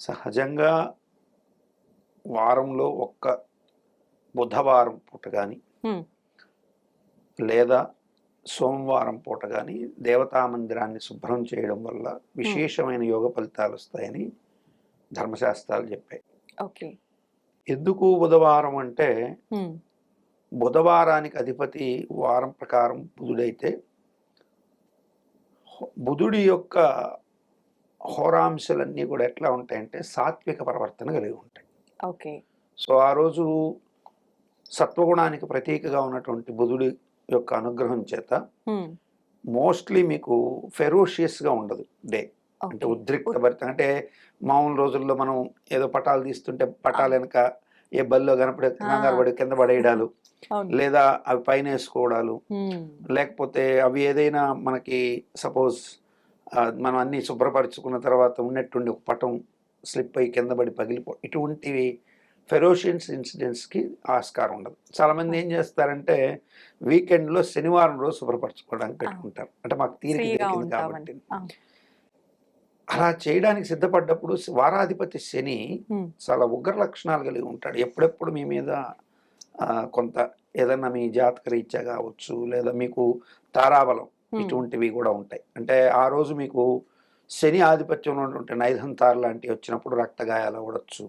సహజంగా వారంలో ఒక్క బుధవారం పూట కానీ హ్మ్. లేదా సోమవారం పూట కానీ దేవతా మందిరాన్ని శుభ్రం చేయడం వల్ల హ్మ్. విశేషమైన యోగ ఫలితాలు వస్తాయని ధర్మశాస్త్రాలు చెప్పాయి. ఓకే. ఎందుకు బుధవారం అంటే హ్మ్. బుధవారానికి అధిపతి వారం ప్రకారం బుధుడైతే బుధుడి యొక్క హోరాంశాలన్నీ కూడా ఎట్లా ఉంటాయంటే సాత్విక ప్రవర్తన కలిగి ఉంటాయి. ఓకే. సో ఆ రోజు సత్వగుణానికి ప్రతీకగా ఉన్నటువంటి బుధుడి యొక్క అనుగ్రహం చేత హ్మ్. మోస్ట్లీ మీకు ఫెరోషియస్గా ఉండదు డే. అంటే ఓకే. ఉత్ ఉద్రిక్తభరిత అంటే మామూలు రోజుల్లో మనం ఏదో పటాలు తీస్తుంటే పటాలు అవును. వెనక ఏ బల్లో కనపడే కంగారు ఆ! పడి కింద పడేయడాలు, అవును. లేదా అవి పైన వేసుకోవడాలు, హ్మ్. లేకపోతే అవి ఏదైనా మనకి సపోజ్ మనం అన్నీ శుభ్రపరచుకున్న తర్వాత ఉన్నట్టుండి ఒక పటం స్లిప్ అయ్యి కింద పడి ఇటువంటివి ఫెరోషియన్స్ ఇన్సిడెంట్స్కి ఆస్కారం ఉండదు. చాలామంది ఏం ఓకే. చేస్తారంటే వీకెండ్లో శనివారం రోజు శుభ్రపరచుకోవడానికి ఆ! పెట్టుకుంటారు. అంటే మాకు తీరిక ఫ్రీగా దొరికింది ఉంటామని. కాబట్టి. అవును. అలా చేయడానికి సిద్ధపడ్డప్పుడు వారాధిపతి శని హ్మ్. చాలా ఉగ్ర లక్షణాలు కలిగి ఉంటాడు. ఎప్పుడెప్పుడు మీ మీద కొంత ఏదన్నా మీ జాతక రీత్యా కావచ్చు, లేదా మీకు తారాబలం హ్మ్. ఇటువంటివి కూడా ఉంటాయి. అంటే ఆ రోజు మీకు శని ఆధిపత్యంలో ఉన్నటువంటి నైదంతారు లాంటివి వచ్చినప్పుడు రక్తగాయాలు అవ్వడొచ్చు.